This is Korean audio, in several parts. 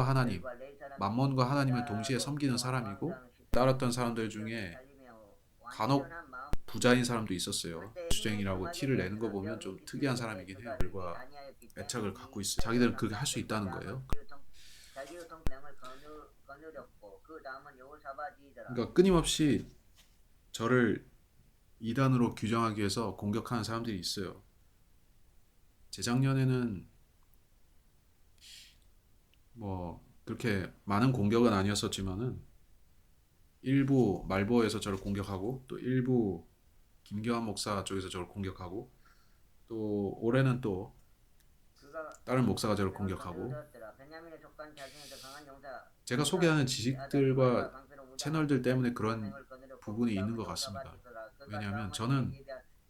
하나님, 만몬과 하나님을 동시에 섬기는 사람이고 따랐던 사람들 중에 간혹 부자인 사람도 있었어요. 주쟁이라고 티를 내는 거 보면 좀 특이한 사람이긴 해요. 들과 애착을 갖고 있어요. 자기들은 그렇게 할 수 있다는 거예요. 그러니까 끊임없이 저를 이단으로 규정하기 위해서 공격하는 사람들이 있어요. 재작년에는 뭐 그렇게 많은 공격은 아니었었지만은 일부 말보에서 저를 공격하고 또 일부 김경환 목사 쪽에서 저를 공격하고 또 올해는 또 다른 목사가 저를 공격하고 제가 소개하는 지식들과 채널들 때문에 그런 부분이 있는 것 같습니다. 왜냐하면 저는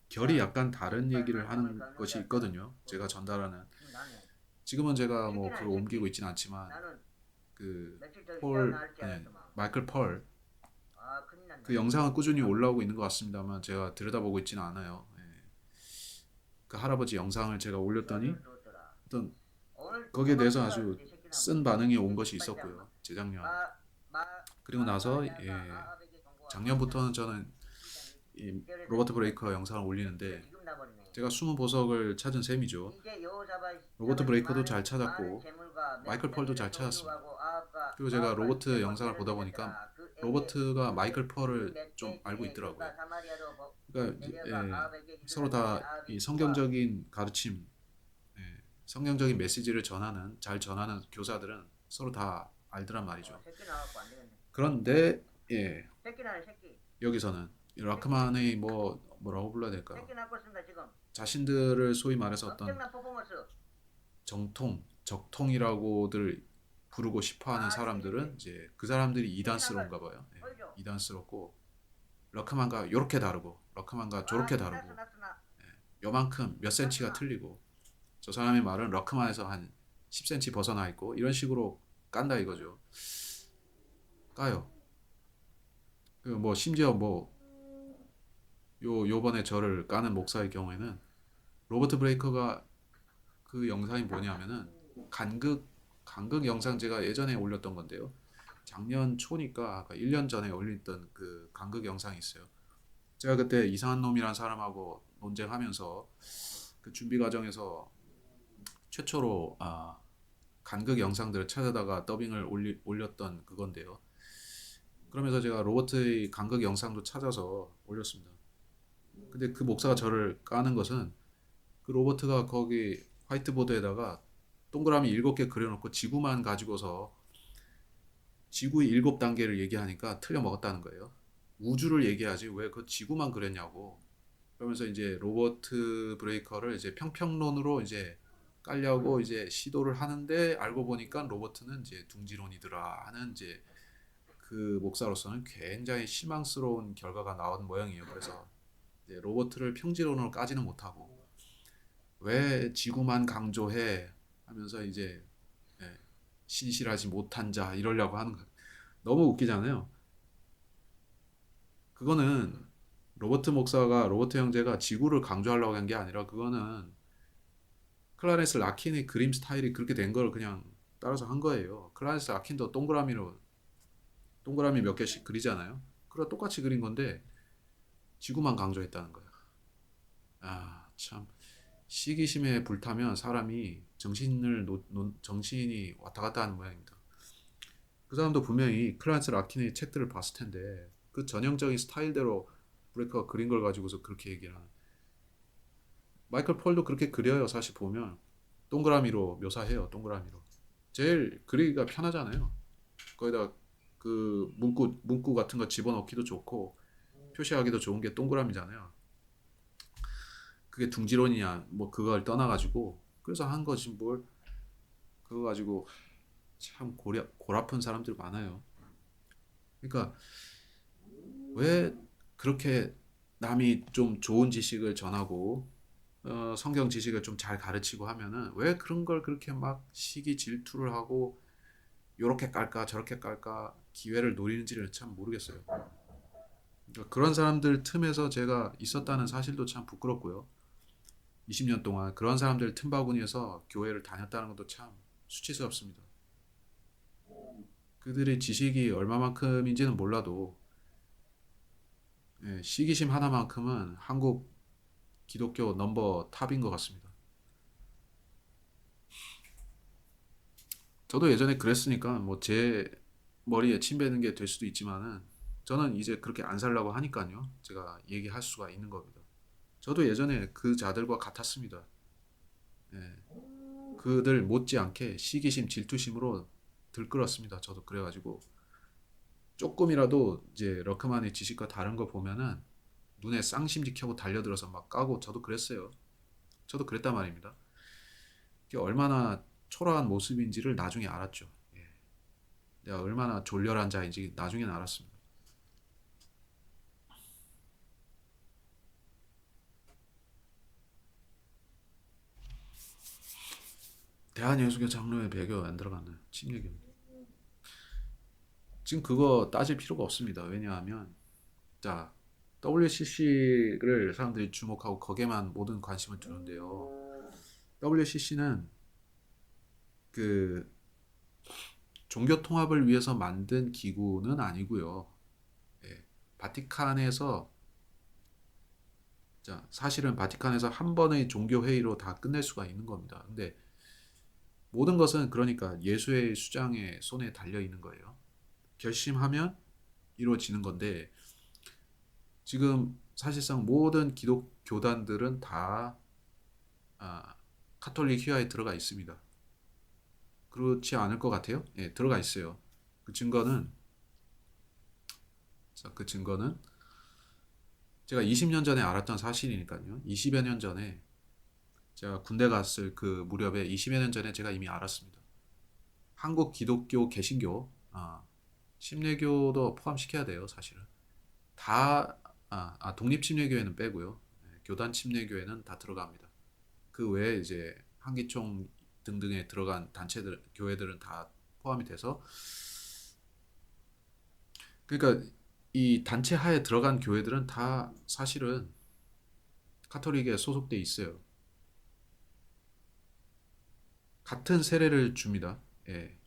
결이 약간 다른 얘기를 하는 것이 있거든요. 제가 전달하는 지금은 제가 뭐 그걸 옮기고 있지는 않지만 그 마이클 펄 그 영상은 꾸준히 올라오고 있는 것 같습니다만 제가 들여다보고 있지는 않아요. 예. 그 할아버지 영상을 제가 올렸더니 어떤 거기에 대해서 아주 쓴 반응이 온 것이 있었고요. 재작년. 그리고 나서 작년부터는 저는 이 로버트 브레이커 영상을 올리는데 제가 숨은 보석을 찾은 셈이죠. 로버트 브레이커도 잘 찾았고 마이클 펄도 잘 찾았습니다. 그리고 제가 로버트 영상을 보다 보니까 로버트가 마이클 펄을 좀 알고 있더라고요. 그러니까 서로 다 이 성경적인 가르침, 성경적인 메시지를 잘 전하는 교사들은 서로 다 알더란 말이죠. 그런데 여기서는 라크만의 뭐라고 불러야 될까요? 자신들을 소위 말해서 어떤 적통이라고들 부르고 싶어하는 사람들은 이제 그 사람들이 이단스러운가 봐요. 이단스럽고 러크만과 요렇게 다르고 러크만과 저렇게 다르고 요만큼 몇 센치가 틀리고 저 사람의 말은 러크만에서 한 10cm 벗어나 있고 이런 식으로 깐다 이거죠. 까요. 뭐 심지어 요번에 저를 까는 목사의 경우에는 로버트 브레이커가 그 영상이 뭐냐면은 간극 영상 제가 예전에 올렸던 건데요. 작년 초니까 1년 전에 올렸던 그 간극 영상이 있어요. 제가 그때 이상한 놈이란 사람하고 논쟁하면서 그 준비 과정에서 최초로 간극 영상들을 찾아다가 더빙을 올렸던 그건데요. 그러면서 제가 로버트의 간극 영상도 찾아서 올렸습니다. 근데 그 목사가 저를 까는 것은 그 로버트가 거기 화이트보드에다가 동그라미 7개 그려놓고 지구만 가지고서 지구의 7단계를 얘기하니까 틀려 먹었다는 거예요. 우주를 얘기하지 왜 그 지구만 그렸냐고. 그러면서 이제 로버트 브레이커를 이제 평평론으로 이제 깔려고 이제 시도를 하는데 알고 보니까 로버트는 이제 둥지론이더라 하는 이제 그 목사로서는 굉장히 실망스러운 결과가 나온 모양이에요. 그래서 이제 로버트를 평지론으로 까지는 못하고 왜 지구만 강조해 하면서 이제 예, 신실하지 못한 자 이러려고 하는 거예요. 너무 웃기잖아요. 그거는 로버트 형제가 지구를 강조하려고 한 게 아니라 그거는 클라렌스 라킨의 그림 스타일이 그렇게 된 걸 그냥 따라서 한 거예요. 클라렌스 라킨도 동그라미 몇 개씩 그리잖아요. 그거 똑같이 그린 건데 지구만 강조했다는 거야. 참 시기심에 불타면 사람이 정신이 왔다 갔다 하는 모양입니다. 그 사람도 분명히 클라렌스 라킨의 책들을 봤을 텐데 그 전형적인 스타일대로 브레이커가 그린 걸 가지고서 그렇게 얘기를 하는. 마이클 폴도 그렇게 그려요. 사실 보면 동그라미로 묘사해요. 동그라미로. 제일 그리기가 편하잖아요. 거기다 그 문구 같은 거 집어넣기도 좋고 표시하기도 좋은 게 동그라미잖아요. 그게 둥지론이냐 뭐 그걸 떠나가지고 그래서 한 거지 뭘 그거 가지고 참 골 아픈 사람들 많아요. 그러니까 왜 그렇게 남이 좀 좋은 지식을 전하고 성경 지식을 좀 잘 가르치고 하면은 왜 그런 걸 그렇게 막 시기 질투를 하고 요렇게 깔까 저렇게 깔까 기회를 노리는지를 참 모르겠어요. 그러니까 그런 사람들 틈에서 제가 있었다는 사실도 참 부끄럽고요. 20년 동안 그런 사람들 틈바구니에서 교회를 다녔다는 것도 참 수치스럽습니다. 그들의 지식이 얼마만큼인지는 몰라도 시기심 하나만큼은 한국 기독교 넘버 탑인 것 같습니다. 저도 예전에 그랬으니까 뭐 제 머리에 침 뱉는 게 될 수도 있지만은 저는 이제 그렇게 안 살라고 하니까요. 제가 얘기할 수가 있는 겁니다. 저도 예전에 그 자들과 같았습니다. 예, 그들 못지않게 시기심, 질투심으로 들끓었습니다. 저도 그래가지고 조금이라도 이제 러크만의 지식과 다른 거 보면은 눈에 쌍심지 켜고 달려들어서 막 까고 저도 그랬어요. 저도 그랬단 말입니다. 그게 얼마나 초라한 모습인지를 나중에 알았죠. 예, 내가 얼마나 졸렬한 자인지 나중에는 알았습니다. 대한예수교 장로의 배교 안 들어갔나요? 침례교. 지금 그거 따질 필요가 없습니다. 왜냐하면 자 WCC를 사람들이 주목하고 거기에만 모든 관심을 두는데요. WCC는 그 종교 통합을 위해서 만든 기구는 아니고요. 예, 바티칸에서 자 사실은 바티칸에서 한 번의 종교 회의로 다 끝낼 수가 있는 겁니다. 근데 모든 것은 그러니까 예수의 수장의 손에 달려 있는 거예요. 결심하면 이루어지는 건데 지금 사실상 모든 기독 교단들은 다 아, 카톨릭 휘하에 들어가 있습니다. 그렇지 않을 것 같아요? 예, 들어가 있어요. 그 증거는 그 증거는 제가 20년 전에 알았던 사실이니까요. 20여 년 전에 제가 군대 갔을 그 무렵에 20여 년 전에 제가 이미 알았습니다. 한국 기독교 개신교 침례교도 포함시켜야 돼요, 사실은. 다 독립 침례교회는 빼고요. 교단 침례교회는 다 들어갑니다. 그 외에 이제 한기총 등등에 들어간 단체들, 교회들은 다 포함이 돼서 그러니까 이 단체 하에 들어간 교회들은 다 사실은 카톨릭에 소속돼 있어요. 같은 세례를 줍니다. 예.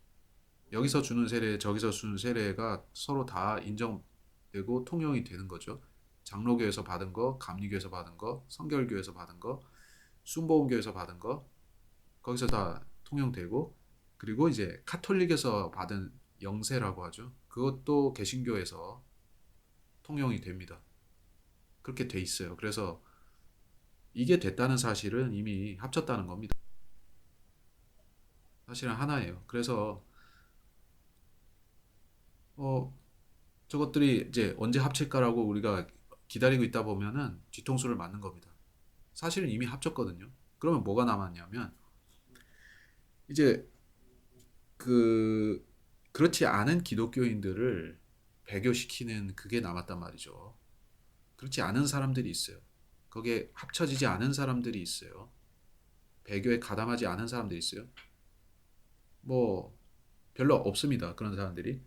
여기서 주는 세례, 저기서 주는 세례가 서로 다 인정되고 통용이 되는 거죠. 장로교에서 받은 거, 감리교에서 받은 거, 성결교에서 받은 거, 순복음교에서 받은 거, 거기서 다 통용되고, 그리고 이제 카톨릭에서 받은 영세라고 하죠. 그것도 개신교에서 통용이 됩니다. 그렇게 돼 있어요. 그래서 이게 됐다는 사실은 이미 합쳤다는 겁니다. 사실은 하나예요. 그래서 어, 저것들이 이제 언제 합칠까라고 우리가 기다리고 있다 보면은 뒤통수를 맞는 겁니다. 사실은 이미 합쳤거든요. 그러면 뭐가 남았냐면 이제 그 그렇지 않은 기독교인들을 배교시키는 그게 남았단 말이죠. 그렇지 않은 사람들이 있어요. 거기에 합쳐지지 않은 사람들이 있어요. 배교에 가담하지 않은 사람들이 있어요. 뭐 별로 없습니다. 그런 사람들이.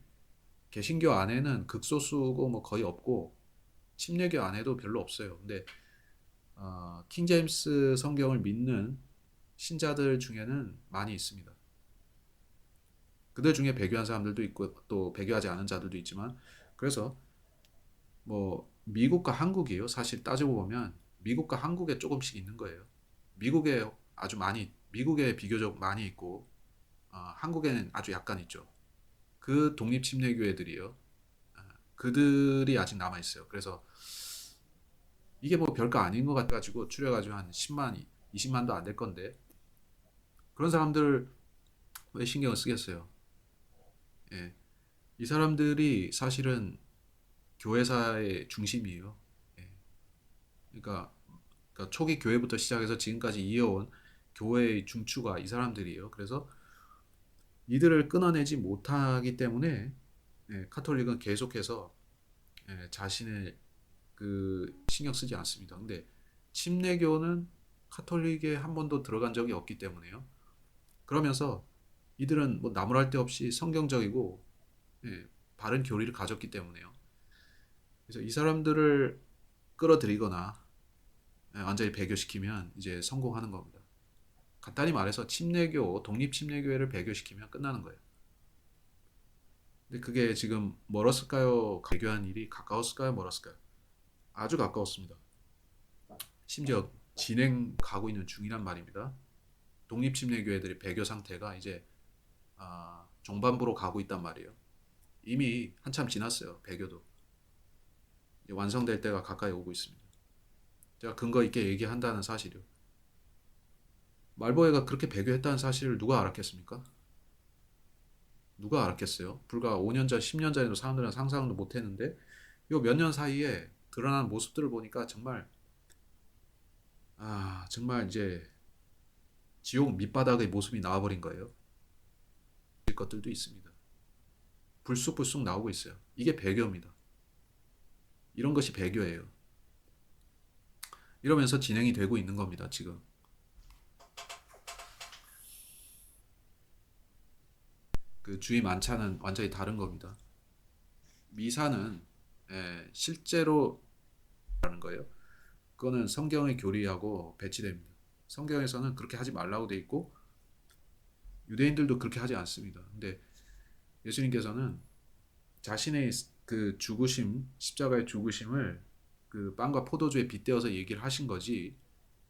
개신교 안에는 극소수고 뭐 거의 없고 침례교 안에도 별로 없어요. 근데 킹 제임스 성경을 믿는 신자들 중에는 많이 있습니다. 그들 중에 배교한 사람들도 있고 또 배교하지 않은 자들도 있지만 그래서 뭐 미국과 한국이요. 사실 따지고 보면 미국과 한국에 조금씩 있는 거예요. 미국에 아주 많이 미국에 비교적 많이 있고 한국에는 아주 약간 있죠. 그 독립 침례교회들이요. 그들이 아직 남아 있어요. 그래서 이게 뭐 별거 아닌 것 같아가지고 추려가지고 한 10만, 20만도 안 될 건데 그런 사람들 왜 신경을 쓰겠어요? 예. 이 사람들이 사실은 교회사의 중심이에요. 예. 그러니까, 그러니까 초기 교회부터 시작해서 지금까지 이어온 교회의 중추가 이 사람들이에요. 그래서 이들을 끊어내지 못하기 때문에 카톨릭은 계속해서 자신의 그 신경 쓰지 않습니다. 근데 침례교는 카톨릭에 한 번도 들어간 적이 없기 때문에요. 그러면서 이들은 뭐 나무랄 데 없이 성경적이고 바른 교리를 가졌기 때문에요. 그래서 이 사람들을 끌어들이거나 완전히 배교시키면 이제 성공하는 겁니다. 간단히 말해서 침례교, 독립 침례교회를 배교시키면 끝나는 거예요. 근데 그게 지금 멀었을까요? 배교한 일이 가까웠을까요? 멀었을까요? 아주 가까웠습니다. 심지어 진행 가고 있는 중이란 말입니다. 독립침례교회들의 배교 상태가 이제 종반부로 가고 있단 말이에요. 이미 한참 지났어요. 배교도 이제 완성될 때가 가까이 오고 있습니다. 제가 근거 있게 얘기한다는 사실이요. 말보에가 그렇게 배교했다는 사실을 누가 알았겠습니까? 누가 알았겠어요? 불과 5년 전, 10년 전에도 사람들은 상상도 못했는데 요 몇 년 사이에 드러난 모습들을 보니까 정말 이제 지옥 밑바닥의 모습이 나와버린 거예요. 것들도 있습니다. 불쑥불쑥 나오고 있어요. 이게 배교입니다. 이런 것이 배교예요. 이러면서 진행이 되고 있는 겁니다. 지금 그 주의 만찬은 완전히 다른 겁니다. 미사는 실제로 라는 거예요. 그거는 성경의 교리하고 배치됩니다. 성경에서는 그렇게 하지 말라고 돼 있고 유대인들도 그렇게 하지 않습니다. 근데 예수님께서는 자신의 그 죽으심, 십자가의 죽으심을 그 빵과 포도주에 빗대어서 얘기를 하신 거지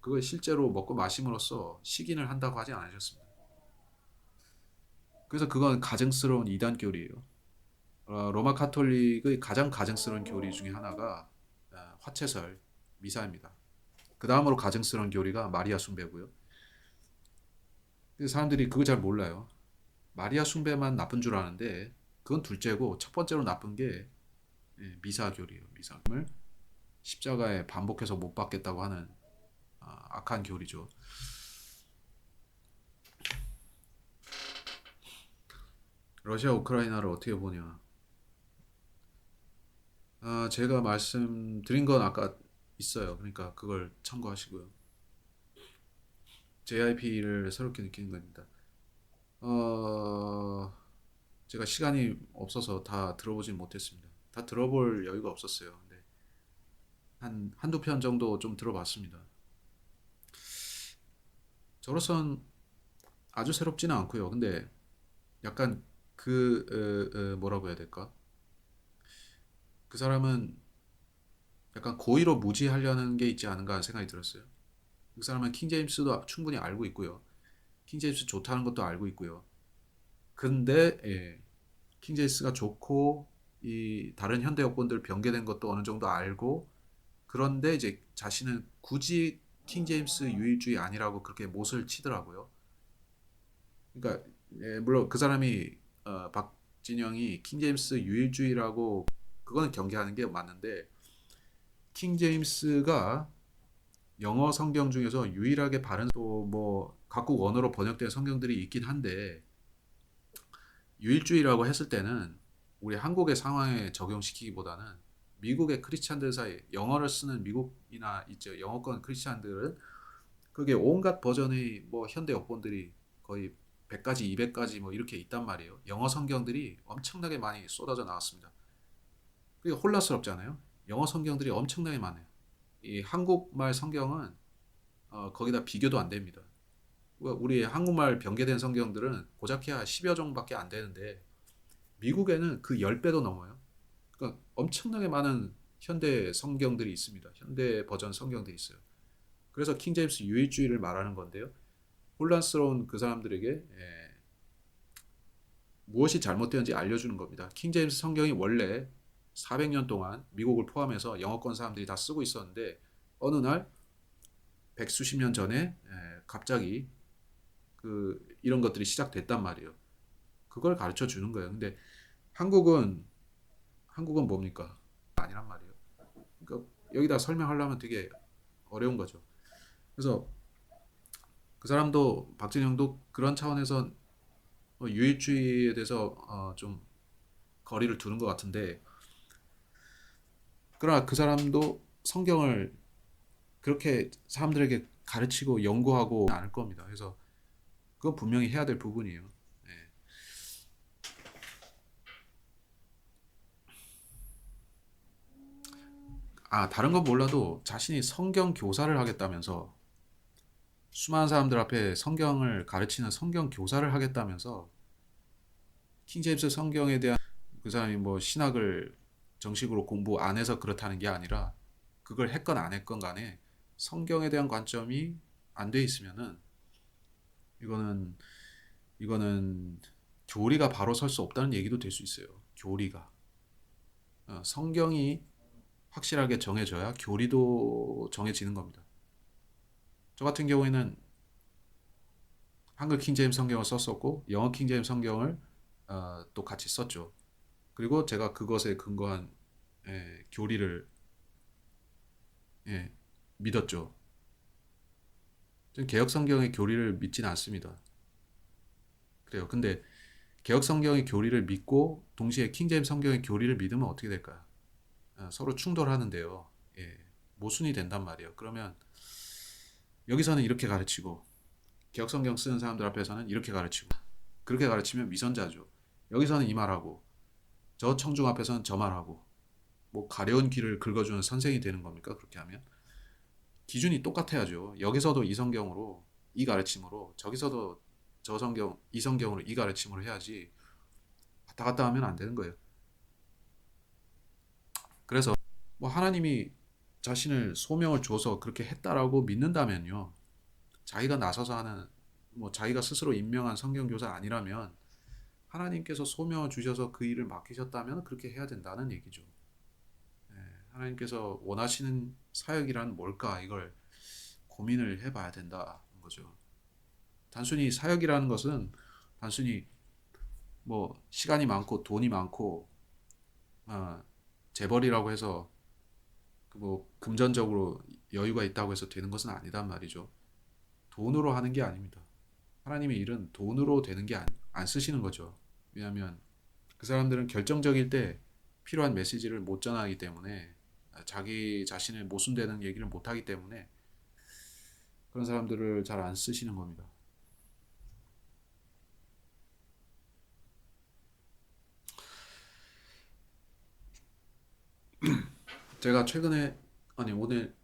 그걸 실제로 먹고 마심으로써 식인을 한다고 하지 않으셨습니다. 그래서 그건 가증스러운 이단 교리예요. 로마 카톨릭의 가장 가증스러운 교리 중에 하나가 화채설, 미사입니다. 그 다음으로 가증스러운 교리가 마리아 숭배고요. 사람들이 그거 잘 몰라요. 마리아 숭배만 나쁜 줄 아는데 그건 둘째고 첫 번째로 나쁜 게 미사 교리예요. 미사를 십자가에 반복해서 못 박겠다고 하는 악한 교리죠. 러시아 우크라이나를 어떻게 보냐? 제가 말씀드린 건 아까 있어요. 그러니까 그걸 참고하시고요. JIP를 새롭게 느끼는 겁니다. 제가 시간이 없어서 다 들어보진 못했습니다. 다 들어볼 여유가 없었어요. 근데 한두 편 정도 좀 들어봤습니다. 저로선 아주 새롭지는 않고요. 근데 약간 뭐라고 해야 될까? 그 사람은 약간 고의로 무지하려는 게 있지 않은가 하는 생각이 들었어요. 그 사람은 킹제임스도 충분히 알고 있고요. 킹제임스 좋다는 것도 알고 있고요. 근데 킹제임스가 좋고 이 다른 현대 여권들 변개된 것도 어느 정도 알고 그런데 이제 자신은 굳이 킹제임스 유일주의 아니라고 그렇게 못을 치더라고요. 그러니까 물론 그 사람이 박진영이 킹제임스 유일주의라고 그거는 경계하는 게 맞는데 킹제임스가 영어 성경 중에서 유일하게 바른 또 뭐 각국 언어로 번역된 성경들이 있긴 한데 유일주의라고 했을 때는 우리 한국의 상황에 적용시키기보다는 미국의 크리스찬들 사이 영어를 쓰는 미국이나 있죠 영어권 크리스찬들은 그게 온갖 버전의 뭐 현대 여권들이 거의 100가지, 200가지 뭐 이렇게 있단 말이에요. 영어 성경들이 엄청나게 많이 쏟아져 나왔습니다. 그게 혼란스럽잖아요. 영어 성경들이 엄청나게 많아요. 이 한국말 성경은 거기다 비교도 안 됩니다. 우리 한국말 변개된 성경들은 고작해야 10여 종밖에 안 되는데 미국에는 그 10배도 넘어요. 그러니까 엄청나게 많은 현대 성경들이 있습니다. 현대 버전 성경들이 있어요. 그래서 킹제임스 유일주의를 말하는 건데요. 혼란스러운 그 사람들에게 무엇이 잘못되었는지 알려주는 겁니다. 킹제임스 성경이 원래 400년 동안 미국을 포함해서 영어권 사람들이 다 쓰고 있었는데 어느 날 백수십 년 전에 갑자기 이런 것들이 시작됐단 말이에요. 그걸 가르쳐 주는 거예요. 근데 한국은 뭡니까? 아니란 말이에요. 그러니까 여기다 설명하려면 되게 어려운 거죠. 그래서 그 사람도 박진영도 그런 차원에서 유일주의에 대해서 좀 거리를 두는 것 같은데 그러나 그 사람도 성경을 그렇게 사람들에게 가르치고 연구하고 않을 겁니다. 그래서 그건 분명히 해야 될 부분이에요. 네. 다른 건 몰라도 자신이 성경 교사를 하겠다면서 수많은 사람들 앞에 성경을 가르치는 성경 교사를 하겠다면서 킹제임스 성경에 대한 그 사람이 뭐 신학을 정식으로 공부 안 해서 그렇다는 게 아니라 그걸 했건 안 했건 간에 성경에 대한 관점이 안 돼 있으면은 이거는 이거는 교리가 바로 설 수 없다는 얘기도 될 수 있어요. 교리가 성경이 확실하게 정해져야 교리도 정해지는 겁니다. 저 같은 경우에는 한글 킹제임스 성경을 썼었고 영어 킹제임스 성경을 또 같이 썼죠. 그리고 제가 그것에 근거한 교리를 예, 믿었죠. 저는 개혁 성경의 교리를 믿진 않습니다. 그래요. 근데 개혁 성경의 교리를 믿고 동시에 킹제임스 성경의 교리를 믿으면 어떻게 될까요? 서로 충돌하는데요. 예, 모순이 된단 말이에요. 그러면 여기서는 이렇게 가르치고 개혁 성경 쓰는 사람들 앞에서는 이렇게 가르치고 그렇게 가르치면 위선자죠. 여기서는 이 말하고 저 청중 앞에서는 저 말하고 뭐 가려운 길을 긁어주는 선생이 되는 겁니까? 그렇게 하면 기준이 똑같아야죠. 여기서도 이 성경으로 이 가르침으로 저기서도 저 성경 이 성경으로 이 가르침으로 해야지 왔다 갔다 하면 안 되는 거예요. 그래서 뭐 하나님이 자신을 소명을 줘서 그렇게 했다라고 믿는다면요. 자기가 나서서 하는 뭐 자기가 스스로 임명한 성경교사 아니라면 하나님께서 소명을 주셔서 그 일을 맡기셨다면 그렇게 해야 된다는 얘기죠. 예, 하나님께서 원하시는 사역이란 뭘까 이걸 고민을 해봐야 된다는 거죠. 단순히 사역이라는 것은 단순히 뭐 시간이 많고 돈이 많고 재벌이라고 해서 그뭐 금전적으로 여유가 있다고 해서 되는 것은 아니단 말이죠. 돈으로 하는 게 아닙니다. 하나님의 일은 돈으로 되는 게 안 쓰시는 거죠. 왜냐하면 그 사람들은 결정적일 때 필요한 메시지를 못 전하기 때문에 자기 자신을 모순되는 얘기를 못 하기 때문에 그런 사람들을 잘 안 쓰시는 겁니다. 제가 최근에 아니 오늘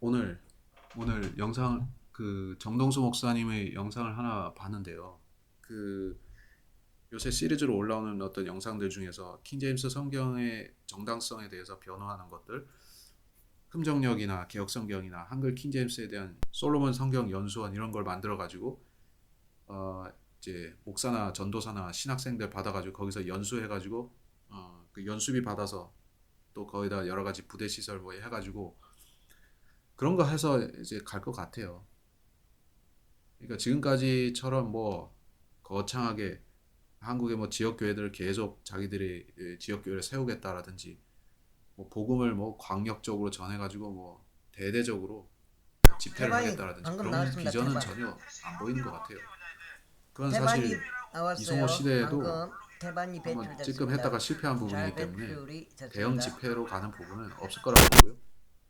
영상 그 정동수 목사님의 영상을 하나 봤는데요. 그 요새 시리즈로 올라오는 어떤 영상들 중에서 킹제임스 성경의 정당성에 대해서 변호하는 것들, 흠정역이나 개혁성경이나 한글 킹제임스에 대한 솔로몬 성경 연수원 이런 걸 만들어 가지고 어 이제 목사나 전도사나 신학생들 받아가지고 거기서 연수해가지고 그 연수비 받아서 또 거기다 여러 가지 부대 시설 뭐 해가지고 그런 거 해서 이제 갈 것 같아요. 그러니까 지금까지처럼 뭐 거창하게 한국의 뭐 지역 교회들을 계속 자기들이 지역 교회를 세우겠다라든지 뭐 복음을 뭐 광역적으로 전해가지고 뭐 대대적으로 집회를 대반이 하겠다라든지 방금 그런 나왔습니다. 비전은 대반. 전혀 안 보이는 것 같아요. 그건 대반이 사실 이성호 나왔어요. 시대에도 방금 대반이 한번 찔끔 했다가 배출됐습니다. 실패한 잘 부분이기 때문에 배출이 대형 됐습니다. 집회로 가는 부분은 없을 거라고 보고요.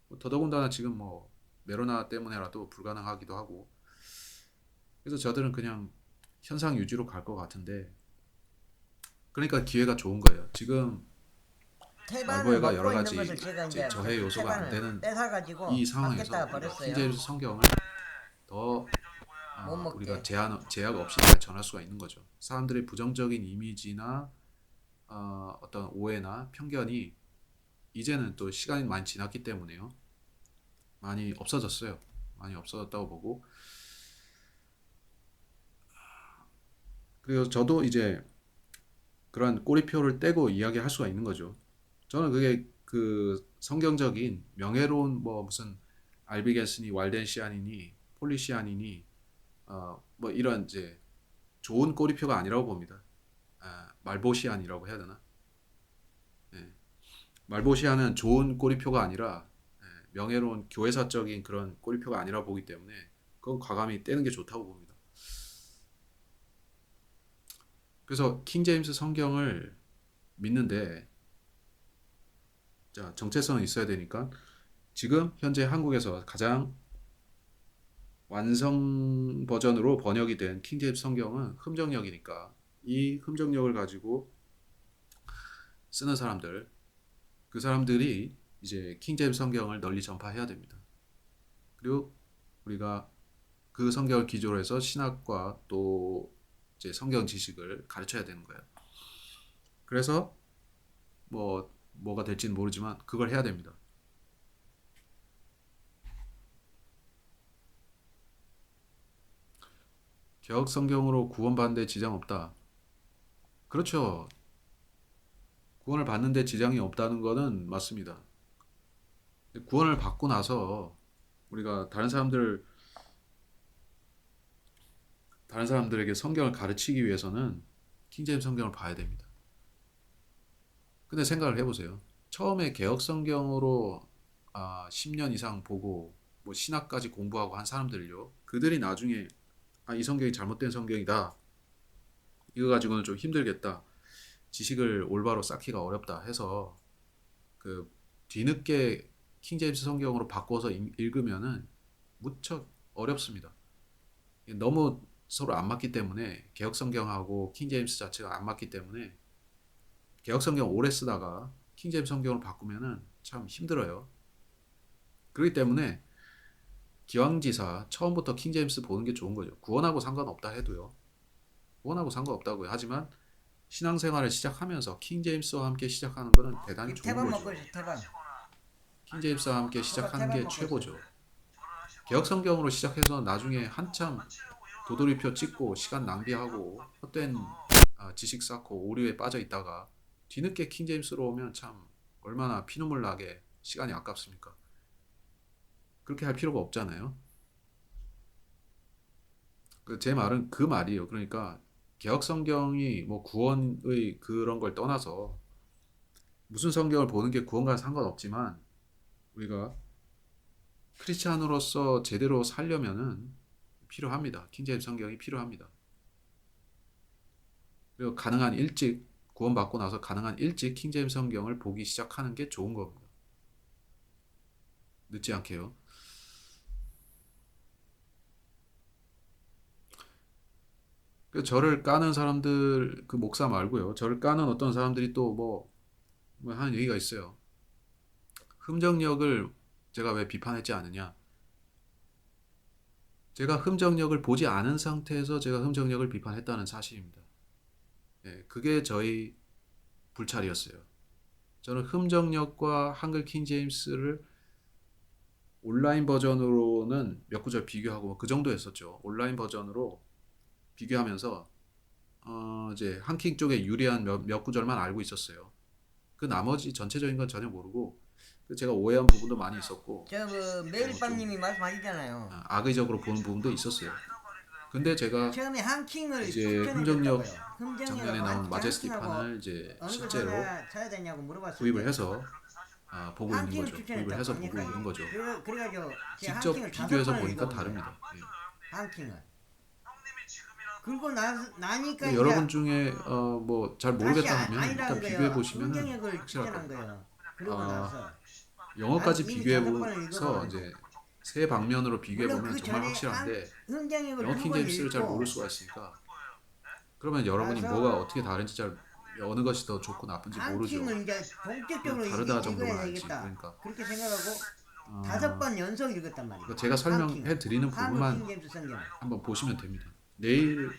뭐 더더군다나 지금 뭐 메로나 때문에라도 불가능하기도 하고 그래서 저들은 그냥 현상 유지로 갈 것 같은데 그러니까 기회가 좋은 거예요. 지금 태반을 말보에가 여러 먹고 있는 가지 것을 제가 이제 이제 저해 요소가 안 태반을 되는 뺏어가지고 이 상황에서 밖에다가 우리가 버렸어요. 킹제임스 성경을 더 못 우리가 먹게. 제약 없이 잘 전할 수가 있는 거죠. 사람들의 부정적인 이미지나 어떤 오해나 편견이 이제는 또 시간이 많이 지났기 때문에요. 많이 없어졌어요. 많이 없어졌다고 보고 그리고 저도 이제 그런 꼬리표를 떼고 이야기할 수가 있는 거죠. 저는 그게 그 성경적인 명예로운 뭐 무슨 알비게스니 왈덴시안이니 폴리시안이니 뭐 이런 이제 좋은 꼬리표가 아니라고 봅니다. 말보시안이라고 해야 되나? 예. 말보시안은 좋은 꼬리표가 아니라 명예로운 교회사적인 그런 꼬리표가 아니라 보기 때문에 그건 과감히 떼는 게 좋다고 봅니다. 그래서 킹제임스 성경을 믿는데 자, 정체성이 있어야 되니까 지금 현재 한국에서 가장 완성 버전으로 번역이 된 킹제임스 성경은 흠정역이니까 이 흠정역을 가지고 쓰는 사람들 그 사람들이 이제 킹제임스 성경을 널리 전파해야 됩니다. 그리고 우리가 그 성경을 기조로 해서 신학과 또 이제 성경 지식을 가르쳐야 되는 거예요. 그래서 뭐가 될지는 모르지만 그걸 해야 됩니다. 개혁 성경으로 구원받는 데 지장 없다. 그렇죠. 구원을 받는데 지장이 없다는 거는 맞습니다. 구원을 받고 나서 우리가 다른 사람들에게 성경을 가르치기 위해서는 킹제임스 성경을 봐야 됩니다. 근데 생각을 해보세요. 처음에 개혁 성경으로 10년 이상 보고 뭐 신학까지 공부하고 한 사람들요. 그들이 나중에 이 성경이 잘못된 성경이다. 이거 가지고는 좀 힘들겠다. 지식을 올바로 쌓기가 어렵다 해서 그 뒤늦게 킹제임스 성경으로 바꿔서 읽으면은 무척 어렵습니다. 너무 서로 안 맞기 때문에 개혁 성경하고 킹제임스 자체가 안 맞기 때문에 개혁 성경 오래 쓰다가 킹제임스 성경으로 바꾸면은 참 힘들어요. 그렇기 때문에 기왕지사 처음부터 킹제임스 보는 게 좋은 거죠. 구원하고 상관없다 해도요. 구원하고 상관없다고요. 하지만 신앙생활을 시작하면서 킹제임스와 함께 시작하는 것은 대단히 좋은 태반 거죠. 먹고 있어, 태반. 킹제임스와 함께 시작하는 게 태반 최고죠. 개혁 성경으로 시작해서 나중에 한참 도돌이표 찍고 시간 낭비하고 헛된 지식 쌓고 오류에 빠져 있다가 뒤늦게 킹제임스로 오면 참 얼마나 피눈물 나게 시간이 아깝습니까? 그렇게 할 필요가 없잖아요. 제 말은 그 말이에요. 그러니까 개혁 성경이 뭐 구원의 그런 걸 떠나서 무슨 성경을 보는 게 구원과 상관없지만 우리가 크리스찬으로서 제대로 살려면은 필요합니다. 킹제임스 성경이 필요합니다. 그리고 가능한 일찍 구원받고 나서 가능한 일찍 킹제임스 성경을 보기 시작하는 게 좋은 겁니다. 늦지 않게요. 저를 까는 사람들 그 목사 말고요. 저를 까는 어떤 사람들이 또 뭐 하는 얘기가 있어요. 흠정역을 제가 왜 비판했지 않느냐? 제가 흠정역을 보지 않은 상태에서 제가 흠정역을 비판했다는 사실입니다. 그게 저희 불찰이었어요. 저는 흠정역과 한글 킹제임스를 온라인 버전으로는 몇 구절 비교하고 그 정도 했었죠. 온라인 버전으로 비교하면서 이제 한킹 쪽에 유리한 몇 구절만 알고 있었어요. 그 나머지 전체적인 건 전혀 모르고 제가 오해한 부분도 많이 있었고 저 메일빵님이 말씀하시잖아요. 악의적으로 보는 부분도 있었어요. 근데 제가 처음에 한킹을 이제 추천해줬다고요. 작년에 나온 마제스티판을 이제 어느 거 실제로 사야 되냐고 물어봤을 구입을 때 해서 보고 있는 한킹을 거죠. 구입을 해서 보고 추천했다고. 있는 거죠. 그래가지고 제가 직접 한킹을 비교해서 5번을 보니까 읽어본 다릅니다. 거예요. 한킹을. 그리고 나니까 예. 여러분 중에 뭐 잘 모르겠다 하면 일단 아니라는 비교해 거예요. 보시면은 흥정역을 확실할 추천한 겁니다. 거예요. 그러고 아, 나서 영어까지 이미 비교해 5번을 보서 읽어봐가지고. 이제 세 방면으로 비교해 물론 보면 그 정말 전에 확실한데 흥정역을 영어 2번 킹제임스를 잘 읽고 모를 수가 있으니까 그러면 여러분이 나서 뭐가 어떻게 다른지 잘 어느 것이 더 좋고 나쁜지 모르죠. 한킹을 이제 본격적으로 다르다 정도만 읽어야 알지. 되겠다. 그러니까 그렇게 생각하고 어, 5번 연속 읽었단 말이에요. 그러니까 제가 설명해 드리는 한글 부분만 킹제임스 성경. 한번 보시면 됩니다. 내일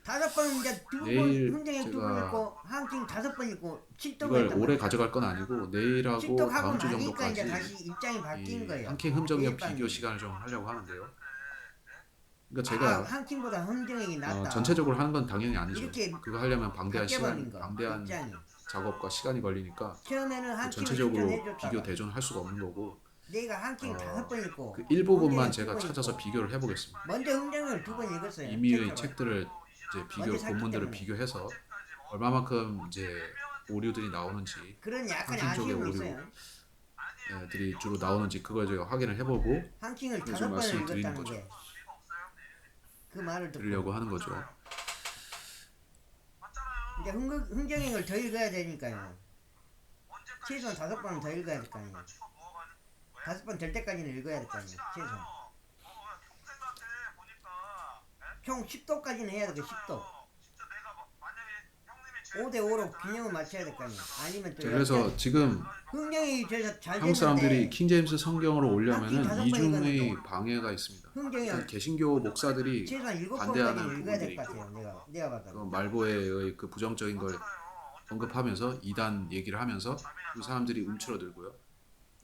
5번은 이제 내일 흥정역 2번 제가 읽고 한킹 5번 읽고 이걸 칠독했단 오래 말이에요. 가져갈 건 아니고 내일하고 칠독하고 다음 주 나니까 이제 정도까지 다시 입장이 바뀐 이 거예요. 한킹 흠정역 일반인이. 비교 시간을 좀 하려고 하는데요. 그러니까 제가 한킹보다 흥정역이 낫다. 전체적으로 하는 건 당연히 아니죠. 이렇게 그거 하려면 방대한 바뀌어버린 거. 방대한 입장이. 작업과 시간이 걸리니까 처음에는 한킹을 전체적으로 추천해줬다가 비교 대조는 할 수가 없는 거고 내가 한킹 어, 5번 읽고 그 일부분만 흥정역 제가 2번 찾아서 읽고. 비교를 해보겠습니다. 먼저 흥정역을 2번 읽었어요. 임의의 최초로. 책들을 이제 먼저 샀기 본문들을 때문에. 비교해서 얼마만큼 이제 오류들이 나오는지 그런 약간의 한킹 쪽에 아쉬움이 오류 있어요. 들이 주로 나오는지 그걸 제가 확인을 해보고 한킹을 그래서 5번을 말씀을 드리는 읽었다는 거죠. 게 그 말을 듣고 드리려고 하는 거죠. 이제 흥정역을 더 읽어야 되니까요. 최소한 5번은 더 읽어야 될 거 아니에요. 5번 될 때까지는 읽어야 될 거 아니에요. 최소한. 총 10도까지는 해야 돼. 10도. 5대5로 균형을 맞춰야 될 거 아니에요. 아니면 또 그래서 지금 흥정이 그래서 잘 한국 사람들이 됐는데 킹제임스 성경으로 올려면은 한킹 이중의 5번 방해가 있습니다. 흥정이 일단 개신교 목사들이 최소한 반대하는 7번까지는 읽어야 부분들이 될 것 같아요. 내가 그 봐도. 말보의 그 부정적인 걸 언급하면서 이단 얘기를 하면서 그 사람들이 움츠러들고요.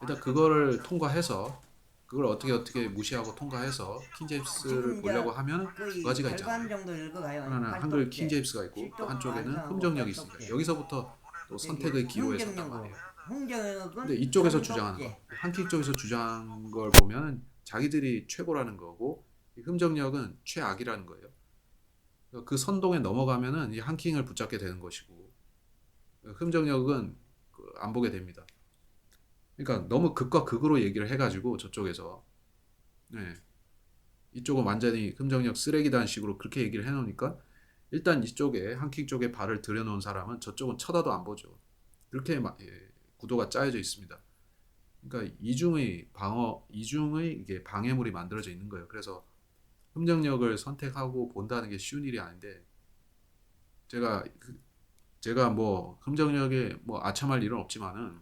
일단 그거를 통과해서 그걸 어떻게 무시하고 통과해서 킹제임스를 지금 보려고 이제 하면 두 거의 가지가 절반 있잖아요. 정도 읽어가요. 하나는 한글 팔독제, 킹제임스가 있고 또 칠독 한쪽에는 완성하고 흠정력이 있습니다. 팔독제. 여기서부터 또 여기 선택의 기로에 섰단 흥정역으로. 말이에요. 근데 흥정역은 이쪽에서 주장하는 거, 삼독제. 한킥 쪽에서 주장한 걸 보면 자기들이 최고라는 거고 이 흠정력은 최악이라는 거예요. 그 선동에 넘어가면은 이 한킹을 붙잡게 되는 것이고 흠정력은 안 보게 됩니다. 그러니까 너무 극과 극으로 얘기를 해가지고 저쪽에서 네, 이쪽은 완전히 흠정력 쓰레기다는 식으로 그렇게 얘기를 해놓으니까 일단 이쪽에 한킹 쪽에 발을 들여놓은 사람은 저쪽은 쳐다도 안 보죠. 그렇게 구도가 짜여져 있습니다. 그러니까 이중의 이게 방해물이 만들어져 있는 거예요. 그래서 흠정력을 선택하고 본다는 게 쉬운 일이 아닌데 제가 제가 뭐 흠정력에 뭐 아첨할 일은 없지만은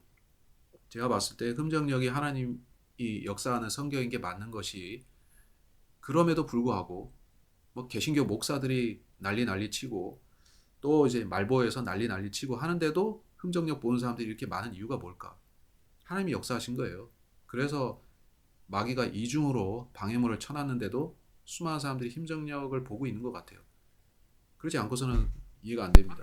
제가 봤을 때 흠정력이 하나님이 역사하는 성경인 게 맞는 것이 그럼에도 불구하고 뭐 개신교 목사들이 난리 치고 또 이제 말보에서 난리 치고 하는데도 흠정력 보는 사람들이 이렇게 많은 이유가 뭘까? 하나님이 역사하신 거예요. 그래서 마귀가 이중으로 방해물을 쳐놨는데도 수많은 사람들이 흠정력을 보고 있는 것 같아요. 그러지 않고서는 이해가 안 됩니다.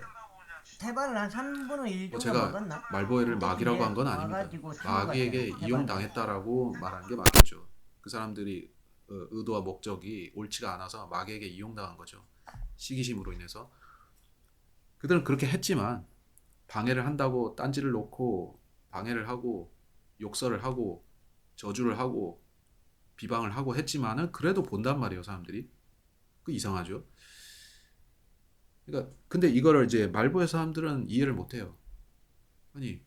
태반을 한 3분의 1 뭐 정도 제가 먹었나? 말보에를 그때 마귀라고 이제 한 건 아닙니다. 와가지고 산 것 마귀에게 같아요. 태반을. 이용당했다라고 말하는 게 맞겠죠. 그 사람들이 의도와 목적이 옳지가 않아서 마귀에게 이용당한 거죠. 시기심으로 인해서. 그들은 그렇게 했지만 방해를 한다고 딴지를 놓고 방해를 하고 욕설을 하고 저주를 하고 비방을 하고 했지만은 그래도 본단 말이에요, 사람들이. 그 이상하죠. 그러니까 근데 이거를 이제 말보의 사람들은 이해를 못 해요. 아니,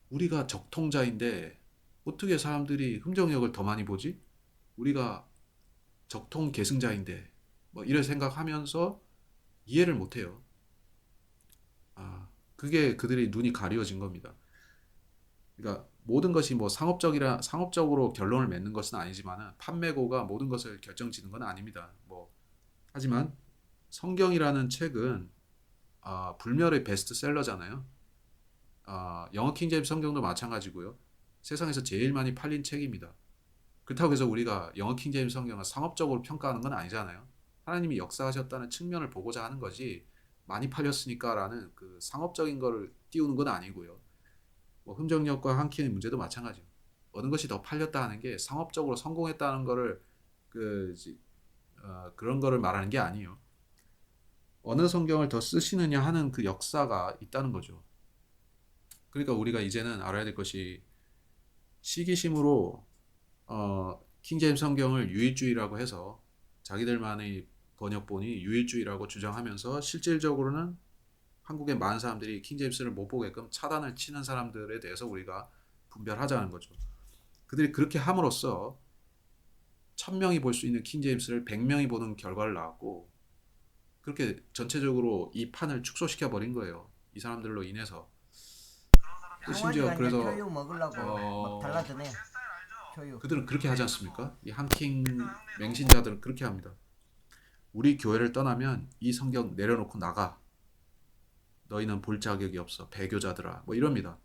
우리가 적통자인데 어떻게 사람들이 흠정력을 더 많이 보지? 우리가 적통 계승자인데 뭐 이런 생각하면서 이해를 못 해요. 그게 그들의 눈이 가려진 겁니다. 그러니까 모든 것이 뭐 상업적으로 결론을 맺는 것은 아니지만은 판매고가 모든 것을 결정짓는 건 아닙니다. 뭐 하지만 성경이라는 책은 불멸의 베스트셀러잖아요. 영어 킹제임스 성경도 마찬가지고요. 세상에서 제일 많이 팔린 책입니다. 그렇다고 해서 우리가 영어 킹제임스 성경을 상업적으로 평가하는 건 아니잖아요. 하나님이 역사하셨다는 측면을 보고자 하는 거지 많이 팔렸으니까라는 그 상업적인 거를 띄우는 건 아니고요. 뭐 흠정력과 한키의 문제도 마찬가지예요. 어느 것이 더 팔렸다 하는 게 상업적으로 성공했다는 거를 그 그런 거를 말하는 게 아니에요. 어느 성경을 더 쓰시느냐 하는 그 역사가 있다는 거죠. 그러니까 우리가 이제는 알아야 될 것이 시기심으로 킹제임스 성경을 유일주의라고 해서 자기들만의 번역본이 유일주의라고 주장하면서 실질적으로는 한국의 많은 사람들이 킹제임스를 못 보게끔 차단을 치는 사람들에 대해서 우리가 분별하자는 거죠. 그들이 그렇게 함으로써 1000명이 볼 수 있는 킹제임스를 100명이 보는 결과를 낳았고 그렇게 전체적으로 이 판을 축소시켜 버린 거예요. 이 사람들로 인해서. 또 심지어 강아지가 이제 그래서 초유 먹으려고 막 달라드네. 초유. 그들은 그렇게 하지 않습니까? 이 한킹 맹신자들은 그렇게 합니다. 우리 교회를 떠나면 이 성경 내려놓고 나가. 너희는 볼 자격이 없어. 배교자들아. 뭐 이럽니다.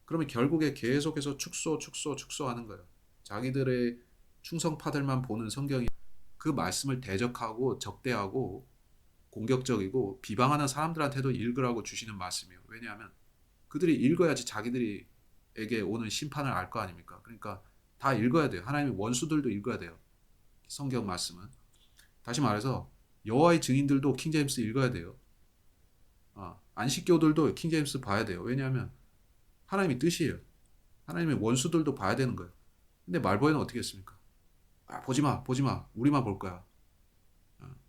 그러면 결국에 계속해서 축소하는 거예요. 자기들의 충성파들만 보는 성경이 그 말씀을 대적하고 적대하고 공격적이고 비방하는 사람들한테도 읽으라고 주시는 말씀이에요. 왜냐하면 그들이 읽어야지 자기들에게 오는 심판을 알 거 아닙니까? 그러니까 다 읽어야 돼요. 하나님의 원수들도 읽어야 돼요. 성경 말씀은. 다시 말해서 여호와의 증인들도 킹제임스 읽어야 돼요. 안식교들도 킹제임스 봐야 돼요. 왜냐하면 하나님의 뜻이에요. 하나님의 원수들도 봐야 되는 거예요. 근데 말보에는 어떻게 했습니까? 보지 마. 우리만 볼 거야.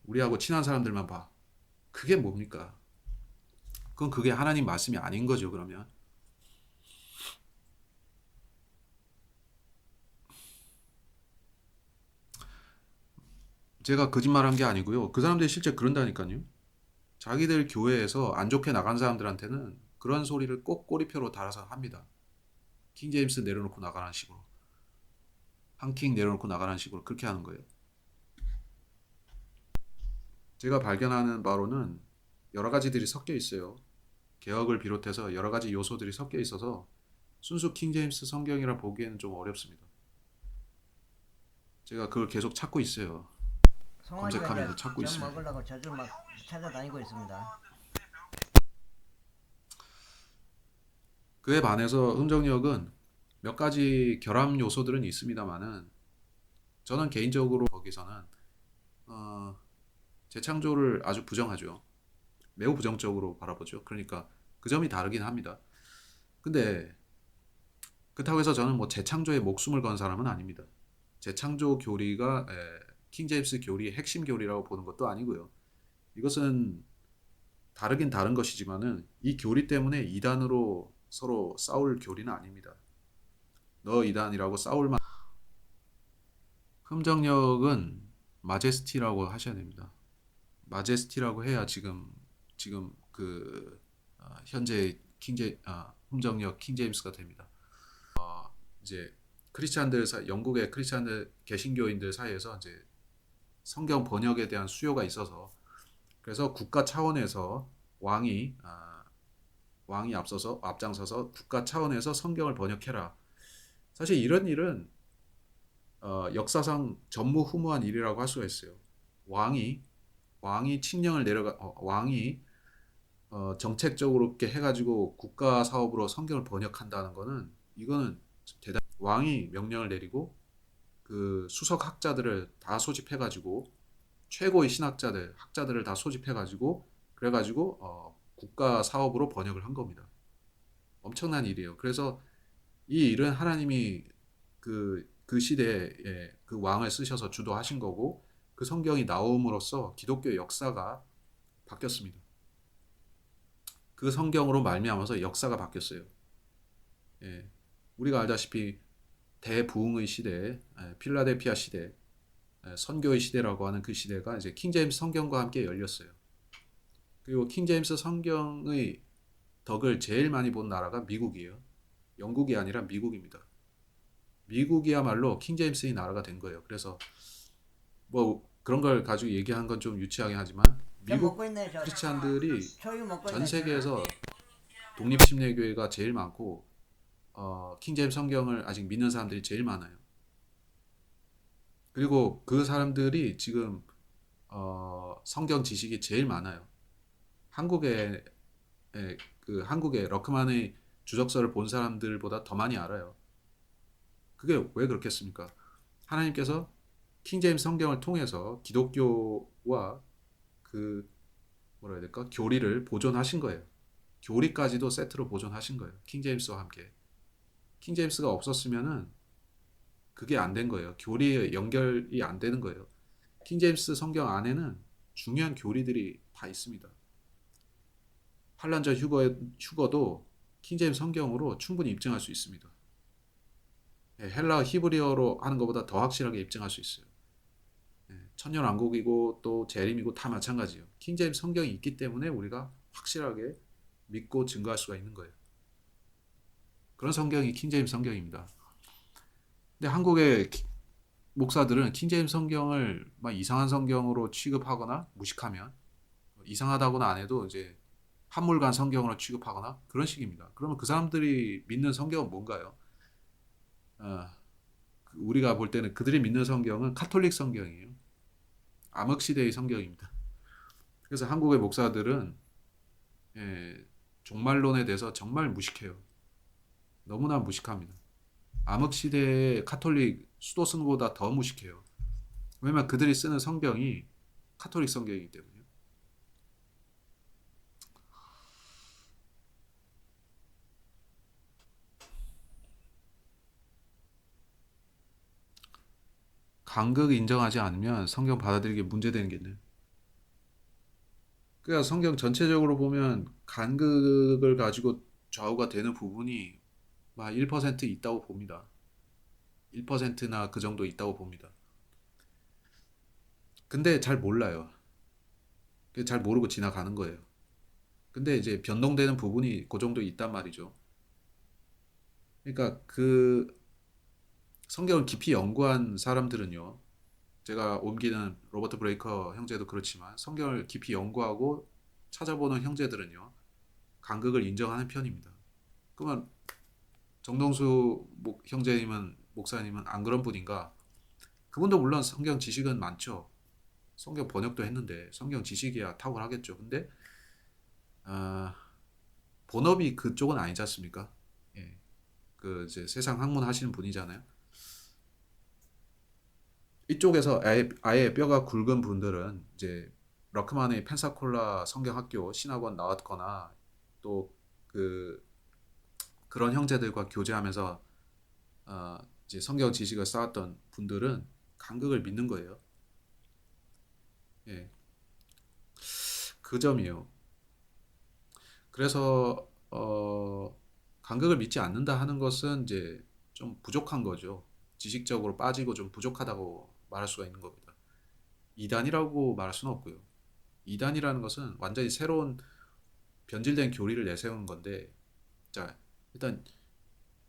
우리하고 친한 사람들만 봐. 그게 뭡니까? 그건 그게 하나님 말씀이 아닌 거죠, 그러면. 제가 거짓말한 게 아니고요. 그 사람들이 실제 그런다니까요. 자기들 교회에서 안 좋게 나간 사람들한테는 그런 소리를 꼭 꼬리표로 달아서 합니다. 킹제임스 내려놓고 나가라는 식으로. 한킹 내려놓고 나가라는 식으로 그렇게 하는 거예요. 제가 발견하는 바로는 여러 가지들이 섞여 있어요. 개혁을 비롯해서 여러 가지 요소들이 섞여 있어서 순수 킹제임스 성경이라 보기에는 좀 어렵습니다. 제가 그걸 계속 찾고 있어요. 성화지가 검색하면서 찾고 전 있습니다. 먹으려고 자주 막 찾아다니고 있습니다. 그에 반해서 음정역은 몇 가지 결함 요소들은 있습니다만은 저는 개인적으로 거기서는 어, 재창조를 아주 부정하죠. 매우 부정적으로 바라보죠. 그러니까 그 점이 다르긴 합니다. 근데 그렇다고 해서 저는 뭐 재창조에 목숨을 건 사람은 아닙니다. 재창조 교리가 킹제임스 교리의 핵심 교리라고 보는 것도 아니고요. 이것은 다르긴 다른 것이지만은 이 교리 때문에 이단으로 서로 싸울 교리는 아닙니다. 너 이단이라고 싸울 만 흠정역은 마제스티라고 하셔야 됩니다. 마제스티라고 해야 지금 그 현재 흠정역 킹제임스가 됩니다. 이제 영국의 크리스찬들 개신교인들 사이에서 이제 성경 번역에 대한 수요가 있어서 그래서 국가 차원에서 왕이 앞장서서 국가 차원에서 성경을 번역해라. 사실 이런 일은 역사상 전무후무한 일이라고 할 수가 있어요. 왕이 칙령을 왕이 정책적으로 이렇게 해가지고 국가 사업으로 성경을 번역한다는 거는 이거는 왕이 명령을 내리고 그 수석 학자들을 다 소집해가지고 최고의 학자들을 다 소집해가지고 그래가지고 국가 사업으로 번역을 한 겁니다. 엄청난 일이에요. 그래서 이 일은 하나님이 그 시대에 그 왕을 쓰셔서 주도하신 거고 그 성경이 나옴으로써 기독교 역사가 바뀌었습니다. 그 성경으로 말미암아서 역사가 바뀌었어요. 예, 우리가 알다시피 대부흥의 시대, 필라델피아 시대, 선교의 시대라고 하는 그 시대가 이제 킹제임스 성경과 함께 열렸어요. 그리고 킹제임스 성경의 덕을 제일 많이 본 나라가 미국이에요. 영국이 아니라 미국입니다. 미국이야말로 킹제임스의 나라가 된 거예요. 그래서 뭐 그런 걸 가지고 얘기한 건 좀 유치하긴 하지만 미국 먹고 있네. 크리스찬들이 초유 먹고 전 있네. 세계에서 독립심례교회가 제일 많고 킹제임스 성경을 아직 믿는 사람들이 제일 많아요. 그리고 그 사람들이 지금 성경 지식이 제일 많아요. 한국의 한국의 러크만의 주적서를 본 사람들보다 더 많이 알아요. 그게 왜 그렇겠습니까? 하나님께서 킹제임스 성경을 통해서 기독교와 그 뭐라 해야 될까? 교리를 보존하신 거예요. 교리까지도 세트로 보존하신 거예요. 킹제임스와 함께. 킹제임스가 없었으면은 그게 안 된 거예요. 교리의 연결이 안 되는 거예요. 킹제임스 성경 안에는 중요한 교리들이 다 있습니다. 환란절 휴거도 킹제임스 성경으로 충분히 입증할 수 있습니다. 헬라 히브리어로 하는 것보다 더 확실하게 입증할 수 있어요. 천년왕국이고 또 재림이고 다 마찬가지예요. 킹제임스 성경이 있기 때문에 우리가 확실하게 믿고 증거할 수가 있는 거예요. 그런 성경이 킹제임스 성경입니다. 근데 한국의 목사들은 킹제임스 성경을 막 이상한 성경으로 취급하거나 무식하면 이상하다고는 안 해도 이제 한물간 성경으로 취급하거나 그런 식입니다. 그러면 그 사람들이 믿는 성경은 뭔가요? 우리가 볼 때는 그들이 믿는 성경은 카톨릭 성경이에요. 암흑시대의 성경입니다. 그래서 한국의 목사들은 종말론에 대해서 정말 무식해요. 너무나 무식합니다. 암흑시대의 카톨릭 수도승보다 더 무식해요. 왜냐면 그들이 쓰는 성경이 카톨릭 성경이기 때문에요. 간극 인정하지 않으면 성경 받아들이기 문제되는 게 있네요. 그러니까 성경 전체적으로 보면 간극을 가지고 좌우가 되는 부분이 막 1% 있다고 봅니다. 1%나 그 정도 있다고 봅니다. 근데 잘 몰라요. 잘 모르고 지나가는 거예요. 근데 이제 변동되는 부분이 그 정도 있단 말이죠. 그러니까 그 성경을 깊이 연구한 사람들은요. 제가 옮기는 로버트 브레이커 형제도 그렇지만 성경을 깊이 연구하고 찾아보는 형제들은요. 간극을 인정하는 편입니다. 그러면 정동수 형제님은 목사님은 안 그런 분인가? 그분도 물론 성경 지식은 많죠. 성경 번역도 했는데 성경 지식이야 탁월하겠죠. 근데 아, 본업이 그쪽은 아니지 않습니까? 예. 그 이제 세상 학문 하시는 분이잖아요. 이쪽에서 아예 뼈가 굵은 분들은 이제 러크만의 펜사콜라 성경학교 신학원 나왔거나 또 그 그런 형제들과 교제하면서 이제 성경 지식을 쌓았던 분들은 간극을 믿는 거예요. 예, 그 점이에요. 그래서 간극을 믿지 않는다 하는 것은 이제 좀 부족한 거죠. 지식적으로 빠지고 좀 부족하다고 말할 수가 있는 겁니다. 이단이라고 말할 수는 없고요. 이단이라는 것은 완전히 새로운 변질된 교리를 내세우는 건데, 자, 일단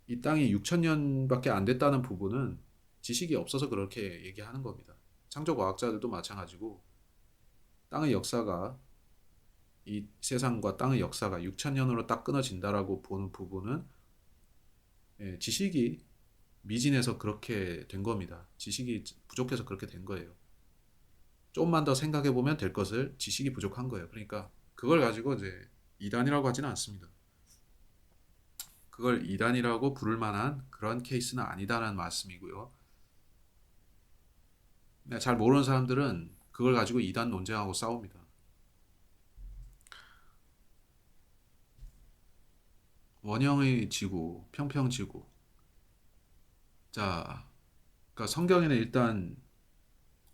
이 땅이 6천 년밖에 안 됐다는 부분은 지식이 없어서 그렇게 얘기하는 겁니다. 창조과학자들도 마찬가지고 땅의 역사가 이 세상과 땅의 역사가 6천 년으로 딱 끊어진다라고 보는 부분은 지식이 미진해서 그렇게 된 겁니다. 지식이 부족해서 그렇게 된 거예요. 조금만 더 생각해 보면 될 것을 지식이 부족한 거예요. 그러니까 그걸 가지고 이제 이단이라고 하지는 않습니다. 그걸 이단이라고 부를 만한 그런 케이스는 아니다라는 말씀이고요. 잘 모르는 사람들은 그걸 가지고 이단 논쟁하고 싸웁니다. 원형의 지구, 평평지구. 자, 그러니까 성경에는 일단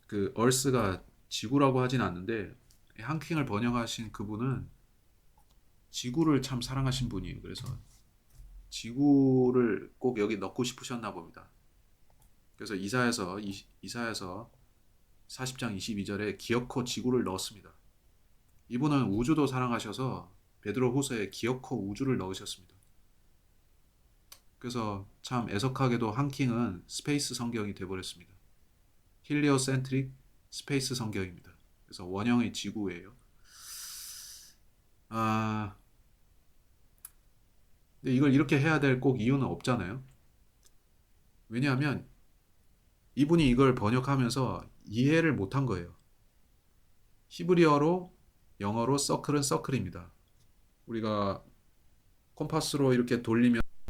그 얼스가 지구라고 하진 않는데 한킹을 번역하신 그분은 지구를 참 사랑하신 분이에요. 그래서 지구를 꼭 여기 넣고 싶으셨나 봅니다. 그래서 이사야서 40장 22절에 기어코 지구를 넣었습니다. 이분은 우주도 사랑하셔서 베드로후서에 기어코 우주를 넣으셨습니다. 그래서 참 애석하게도 한킹은 스페이스 성경이 되어버렸습니다. 힐리오센트릭 스페이스 성경입니다. 그래서 원형의 지구예요. 아, 근데 이걸 이렇게 해야 될 꼭 이유는 없잖아요. 왜냐하면 이분이 이걸 번역하면서 이해를 못한 거예요. 히브리어로 영어로 서클은 서클입니다. 우리가 콤파스로 이렇게 돌리면